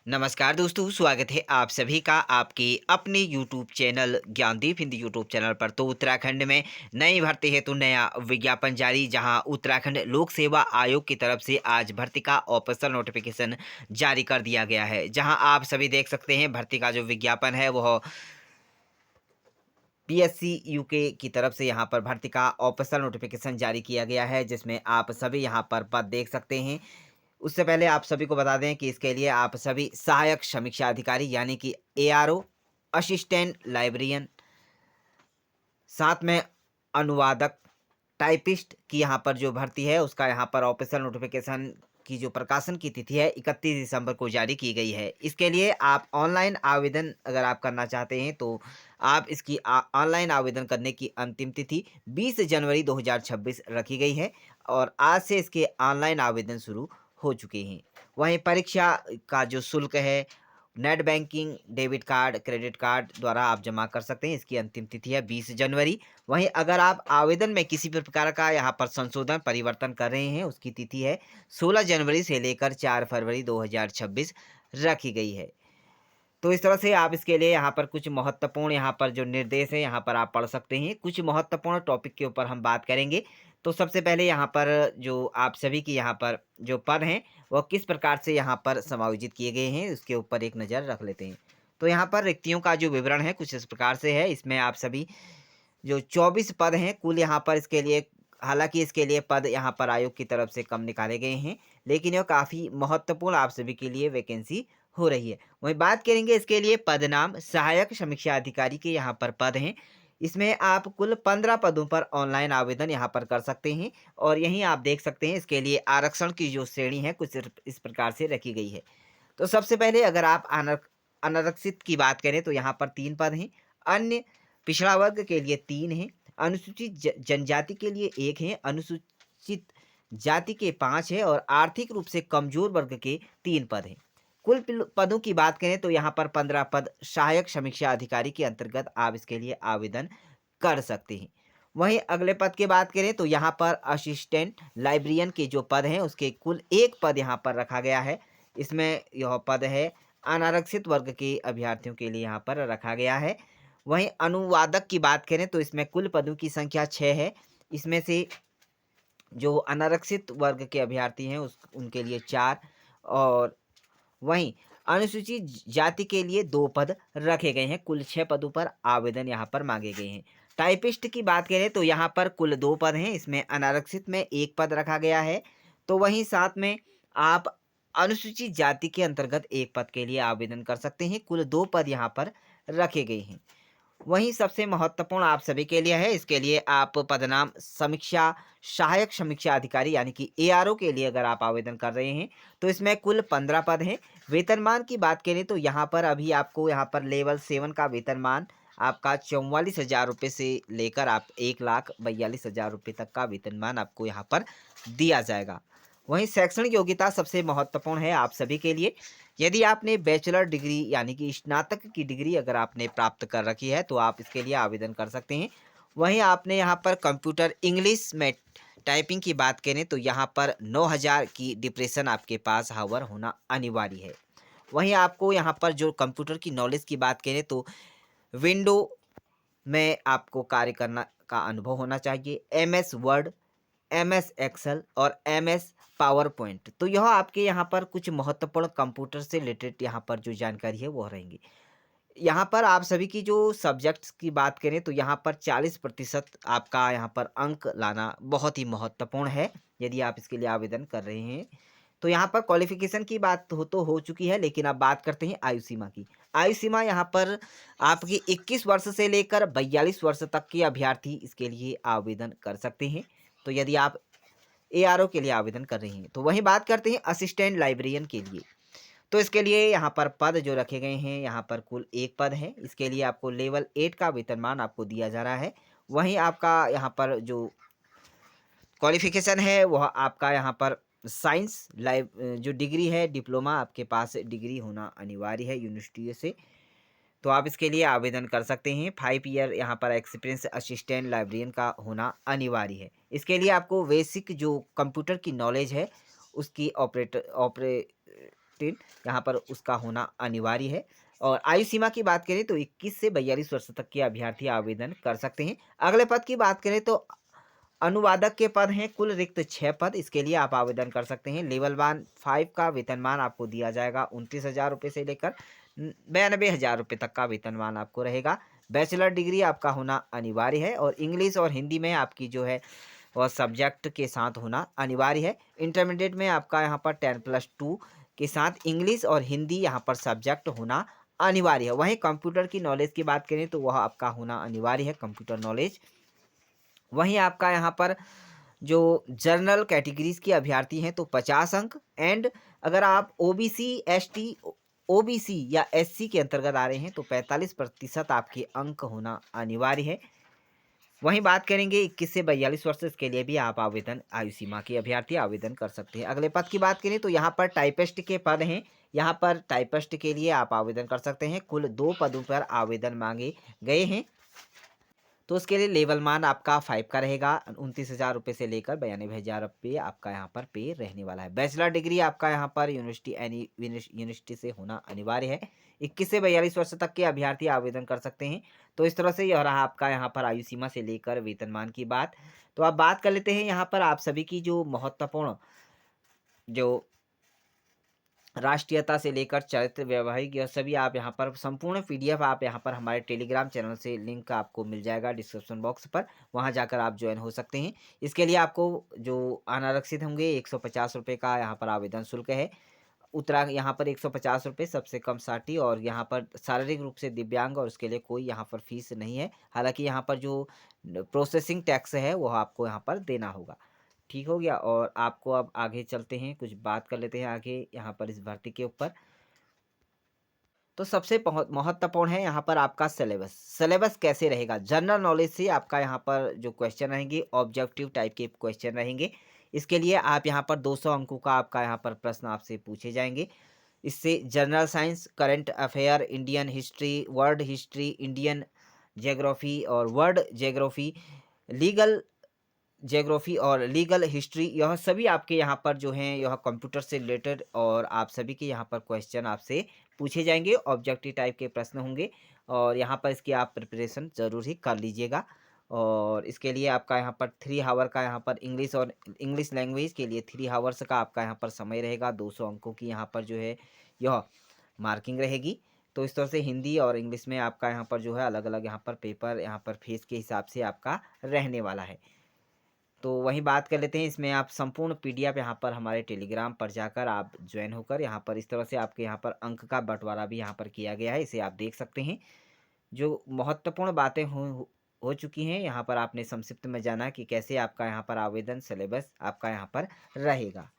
नमस्कार दोस्तों, स्वागत है आप सभी का आपके अपने YouTube channel Gyandeep Hindi YouTube channel पर। तो उत्तराखंड में नई भर्ती हेतु नया विज्ञापन जारी, जहां उत्तराखंड लोक सेवा आयोग की तरफ से आज भर्ती का ऑफिशियल नोटिफिकेशन जारी कर दिया गया है। जहां आप सभी देख सकते हैं भर्ती का जो विज्ञापन है वह पीएससी यूके की तरफ से यहाँ पर भर्ती का ऑफिशियल नोटिफिकेशन जारी किया गया है, जिसमें आप सभी यहाँ पर पद देख सकते हैं। उससे पहले आप सभी को बता दें कि इसके लिए आप सभी सहायक समीक्षा अधिकारी यानी कि एआरओ, असिस्टेंट लाइब्रेरियन, साथ में अनुवादक, टाइपिस्ट की यहाँ पर जो भर्ती है उसका यहाँ पर ऑफिशियल नोटिफिकेशन की जो प्रकाशन की तिथि है 31 दिसंबर को जारी की गई है। इसके लिए आप ऑनलाइन आवेदन अगर आप करना चाहते हैं तो आप इसकी ऑनलाइन आवेदन करने की अंतिम तिथि 20 जनवरी 2026 रखी गई है और आज से इसके ऑनलाइन आवेदन शुरू हो चुके हैं। वहीं परीक्षा का जो शुल्क है net banking, debit card, credit card द्वारा आप जमा कर सकते हैं। इसकी अंतिम तिथि है 20 जनवरी। वहीं अगर आप आवेदन में किसी भी प्रकार का यहाँ पर संशोधन, परिवर्तन कर रहे हैं, उसकी तिथि है 16 जनवरी से लेकर 4 फरवरी 2026 रखी गई है। तो इस तरह से आप इसके लिए यहाँ पर कुछ महत्वपूर्ण यहाँ पर जो निर्देश है यहाँ पर आप पढ़ सकते हैं। कुछ महत्वपूर्ण टॉपिक के ऊपर हम बात करेंगे। तो सबसे पहले यहाँ पर जो आप सभी की यहाँ पर जो पद हैं वह किस प्रकार से यहाँ पर समायोजित किए गए हैं उसके ऊपर एक नज़र रख लेते हैं। तो यहाँ पर रिक्तियों का जो विवरण है कुछ इस प्रकार से है। इसमें आप सभी जो 24 पद हैं कुल यहाँ पर इसके लिए, हालाँकि इसके लिए पद यहाँ पर आयोग की तरफ से कम निकाले गए हैं, लेकिन यह काफ़ी महत्वपूर्ण आप सभी के लिए वैकेंसी हो रही है। वहीं बात करेंगे इसके लिए पद नाम सहायक समीक्षा अधिकारी के यहाँ पर पद हैं। इसमें आप कुल 15 पदों पर ऑनलाइन आवेदन यहाँ पर कर सकते हैं और यहीं आप देख सकते हैं इसके लिए आरक्षण की जो श्रेणी है कुछ इस प्रकार से रखी गई है। तो सबसे पहले अगर आप अनारक्षित की बात करें तो यहाँ पर 3 पद हैं, अन्य पिछड़ा वर्ग के लिए 3 हैं, अनुसूचित जनजाति के लिए 1 है, अनुसूचित जाति के 5 है और आर्थिक रूप से कमजोर वर्ग के 3 पद हैं। कुल पदों की बात करें तो यहाँ पर 15 पद सहायक समीक्षा अधिकारी के अंतर्गत आप इसके लिए आवेदन कर सकते हैं। वहीं अगले पद की बात करें तो यहाँ पर असिस्टेंट लाइब्रेरियन के जो पद हैं उसके कुल 1 पद यहाँ पर रखा गया है। इसमें यह पद है अनारक्षित वर्ग के अभ्यर्थियों के लिए यहाँ पर रखा गया है। वहीं अनुवादक की बात करें तो इसमें कुल पदों की संख्या 6 है। इसमें से जो अनारक्षित वर्ग के अभ्यर्थी हैं उस उनके लिए 4 और वहीं अनुसूचित जाति के लिए 2 पद रखे गए हैं। कुल 6 पदों पर आवेदन यहाँ पर मांगे गए हैं। टाइपिस्ट की बात करें तो यहाँ पर कुल 2 पद हैं। इसमें अनारक्षित में 1 पद रखा गया है। तो वहीं साथ में आप अनुसूचित जाति के अंतर्गत 1 पद के लिए आवेदन कर सकते हैं। कुल 2 पद यहाँ पर रखे गए हैं। वहीं सबसे महत्वपूर्ण आप सभी के लिए है, इसके लिए आप पदनाम समीक्षा सहायक समीक्षा अधिकारी यानी कि एआरओ के लिए अगर आप आवेदन कर रहे हैं तो इसमें कुल 15 पद हैं। वेतनमान की बात करें तो यहाँ पर अभी आपको यहाँ पर लेवल 7 का वेतनमान आपका 44,000 रुपये से लेकर आप 1,42,000 रुपये तक का वेतनमान आपको यहाँ पर दिया जाएगा। वहीं शैक्षणिक योग्यता सबसे महत्वपूर्ण है आप सभी के लिए। यदि आपने बैचलर डिग्री यानी कि स्नातक की डिग्री अगर आपने प्राप्त कर रखी है तो आप इसके लिए आवेदन कर सकते हैं। वहीं आपने यहाँ पर कंप्यूटर इंग्लिश में टाइपिंग की बात करें तो यहाँ पर 9,000 की डिप्रेशन आपके पास हावर होना अनिवार्य है। वहीं आपको यहाँ पर जो कंप्यूटर की नॉलेज की बात करें तो विंडो में आपको कार्य करना का अनुभव होना चाहिए, एमएस वर्ड, एमएस एक्सेल और एमएस पावर पॉइंट। तो यह आपके यहाँ पर कुछ महत्वपूर्ण कंप्यूटर से रिलेटेड यहाँ पर जो जानकारी है वह रहेंगी। यहाँ पर आप सभी की जो सब्जेक्ट्स की बात करें तो यहाँ पर 40% आपका यहाँ पर अंक लाना बहुत ही महत्वपूर्ण है यदि आप इसके लिए आवेदन कर रहे हैं। तो यहाँ पर क्वालिफिकेशन की बात हो चुकी है, लेकिन अब बात करते हैं आयु सीमा की। आयु सीमा यहाँ पर आपकी 21 वर्ष से लेकर 42 वर्ष तक के अभ्यर्थी इसके लिए आवेदन कर सकते हैं। तो यदि आप एआरओ के लिए आवेदन कर रही हैं तो वहीं बात करते हैं असिस्टेंट लाइब्रेरियन के लिए। तो इसके लिए यहाँ पर पद जो रखे गए हैं यहाँ पर कुल 1 पद है। इसके लिए आपको लेवल 8 का वेतनमान आपको दिया जा रहा है। वहीं आपका यहाँ पर जो क्वालिफिकेशन है वह आपका यहाँ पर साइंस लाइव जो डिग्री है डिप्लोमा आपके पास डिग्री होना अनिवार्य है यूनिवर्सिटी से। तो आप इसके लिए आवेदन कर सकते हैं। 5 ईयर यहाँ पर एक्सपीरियंस असिस्टेंट लाइब्रेरियन का होना अनिवार्य है। इसके लिए आपको बेसिक जो कंप्यूटर की नॉलेज है उसकी 15 यहाँ पर उसका होना अनिवार्य है। और आयु सीमा की बात करें तो 21 से 42 वर्ष तक के अभ्यर्थी आवेदन कर सकते हैं। अगले पद की बात करें तो अनुवादक के पद हैं, कुल रिक्त 6 पद, इसके लिए आप आवेदन कर सकते हैं। लेवल 1 5 का वेतनमान आपको दिया जाएगा 29,000 रुपये से लेकर 92,000 रुपये तक का वेतनमान आपको रहेगा। बैचलर डिग्री आपका होना अनिवार्य है और इंग्लिश और हिंदी में आपकी जो है वह सब्जेक्ट के साथ होना अनिवार्य है। इंटरमीडिएट में आपका यहाँ पर 10+2 के साथ इंग्लिश और हिंदी यहाँ पर सब्जेक्ट होना अनिवार्य है। वहीं कंप्यूटर की नॉलेज की बात करें तो वह आपका होना अनिवार्य है, कंप्यूटर नॉलेज। वहीं आपका यहाँ पर जो जनरल कैटेगरीज के अभ्यर्थी हैं तो 50 अंक, एंड अगर आप ओबीसी, एसटी, ओबीसी या एससी के अंतर्गत आ रहे हैं तो 45% आपके अंक होना अनिवार्य है। वहीं बात करेंगे 21 से 42 वर्ष, इसके लिए भी आप आवेदन आयु सीमा के अभ्यर्थी आवेदन कर सकते हैं। अगले पद की बात करें तो यहाँ पर टाइपिस्ट के पद हैं। यहाँ पर टाइपिस्ट के लिए आप आवेदन कर सकते हैं। कुल 2 पदों पर आवेदन मांगे गए हैं। तो उसके लिए लेवल मान आपका 5 का रहेगा। 29,000 रुपये से लेकर 92,000 रुपये आपका यहाँ पर पे रहने वाला है। बैचलर डिग्री आपका यहाँ पर यूनिवर्सिटी, एनी यूनिवर्सिटी से होना अनिवार्य है। 21 से 42 वर्ष तक के अभ्यर्थी आवेदन कर सकते हैं। तो इस तरह से यह रहा आपका यहाँ पर आयु सीमा से लेकर वेतनमान की बात। तो आप बात कर लेते हैं यहाँ पर आप सभी की जो महत्वपूर्ण जो राष्ट्रीयता से लेकर चरित्र, वैवाहिक, यह सभी आप यहाँ पर संपूर्ण पीडीएफ आप यहाँ पर हमारे टेलीग्राम चैनल से लिंक आपको मिल जाएगा डिस्क्रिप्शन बॉक्स पर, वहाँ जाकर आप ज्वाइन हो सकते हैं। इसके लिए आपको जो अनारक्षित होंगे 150 रुपये का यहाँ पर आवेदन शुल्क है। यहाँ पर 150 रुपये सबसे कम 60, और यहाँ पर शारीरिक रूप से दिव्यांग और उसके लिए कोई यहाँ पर फीस नहीं है। हालांकि यहाँ पर जो प्रोसेसिंग टैक्स है वह आपको यहाँ पर देना होगा। ठीक हो गया। और आपको अब आगे चलते हैं, कुछ बात कर लेते हैं आगे यहाँ पर इस भर्ती के ऊपर। तो सबसे महत्वपूर्ण है यहाँ पर आपका सिलेबस। सिलेबस कैसे रहेगा? जनरल नॉलेज से आपका यहाँ पर जो क्वेश्चन रहेंगे ऑब्जेक्टिव टाइप के क्वेश्चन रहेंगे। इसके लिए आप यहाँ पर 200 अंकों का आपका यहाँ पर प्रश्न आपसे पूछे जाएंगे। इससे general science, current affair, Indian history, world history, Indian geography और वर्ल्ड ज्योग्राफी, लीगल ज्योग्राफी और लीगल हिस्ट्री, यह सभी आपके यहाँ पर जो हैं यह कंप्यूटर से रिलेटेड, और आप सभी के यहाँ पर क्वेश्चन आपसे पूछे जाएंगे। ऑब्जेक्टिव टाइप के प्रश्न होंगे और यहाँ पर इसकी आप प्रिपरेशन ज़रूर ही कर लीजिएगा। और इसके लिए आपका यहाँ पर 3 आवर का यहाँ पर इंग्लिश और इंग्लिश लैंग्वेज के लिए 3 आवर्स का आपका यहाँ पर समय रहेगा। 200 अंकों की यहाँ पर जो है यह मार्किंग रहेगी। तो इस तरह से हिंदी और इंग्लिश में आपका यहाँ पर जो है अलग अलग यहाँ पर पेपर यहाँ पर फीस के हिसाब से आपका रहने वाला है। तो वहीं बात कर लेते हैं, इसमें आप संपूर्ण पीडीएफ यहाँ पर हमारे टेलीग्राम पर जाकर आप ज्वाइन होकर यहाँ पर इस तरह से आपके यहाँ पर अंक का बंटवारा भी यहाँ पर किया गया है, इसे आप देख सकते हैं। जो महत्वपूर्ण बातें हो चुकी हैं, यहाँ पर आपने संक्षिप्त में जाना कि कैसे आपका यहाँ पर आवेदन सिलेबस आपका यहाँ पर रहेगा।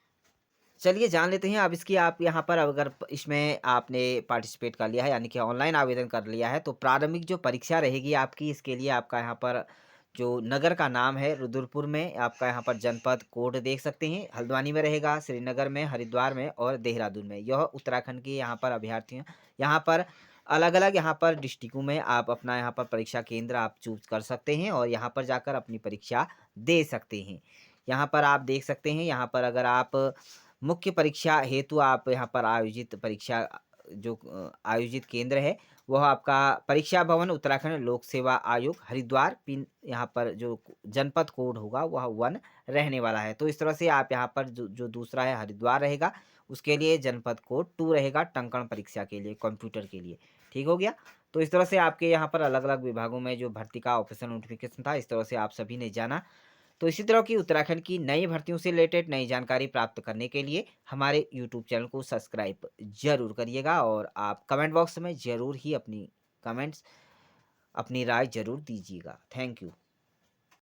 चलिए जान लेते हैं अब इसकी। आप यहाँ पर अगर इसमें आपने पार्टिसिपेट कर लिया है, यानी कि ऑनलाइन आवेदन कर लिया है, तो प्रारंभिक जो परीक्षा रहेगी आपकी, इसके लिए आपका यहाँ पर जो नगर का नाम है रुद्रपुर में, आपका यहाँ पर जनपद कोड देख सकते हैं, हल्द्वानी में रहेगा, श्रीनगर में, हरिद्वार में और देहरादून में। यह उत्तराखंड के यहाँ पर अभ्यर्थियों यहाँ पर अलग अलग यहाँ पर डिस्ट्रिक्टों में आप अपना यहाँ पर परीक्षा केंद्र आप चूज कर सकते हैं और यहाँ पर जाकर अपनी परीक्षा दे सकते हैं। यहाँ पर आप देख सकते हैं, यहाँ पर अगर आप मुख्य परीक्षा हेतु आप यहाँ पर आयोजित परीक्षा जो आयोजित केंद्र है वह आपका परीक्षा भवन उत्तराखंड लोक सेवा आयोग हरिद्वार, पिन यहाँ पर जो जनपद कोड होगा वह 1 रहने वाला है। तो इस तरह से आप यहाँ पर जो दूसरा है हरिद्वार रहेगा, उसके लिए जनपद कोड 2 रहेगा टंकण परीक्षा के लिए, कंप्यूटर के लिए। ठीक हो गया। तो इस तरह से आपके यहाँ पर अलग अलग विभागों में जो भर्ती का ऑफिशियल नोटिफिकेशन था, इस तरह से आप सभी ने जाना। तो इसी तरह की उत्तराखंड की नई भर्तियों से रिलेटेड नई जानकारी प्राप्त करने के लिए हमारे यूट्यूब चैनल को सब्सक्राइब जरूर करिएगा और आप कमेंट बॉक्स में ज़रूर ही अपनी कमेंट्स, अपनी राय ज़रूर दीजिएगा। Thank you.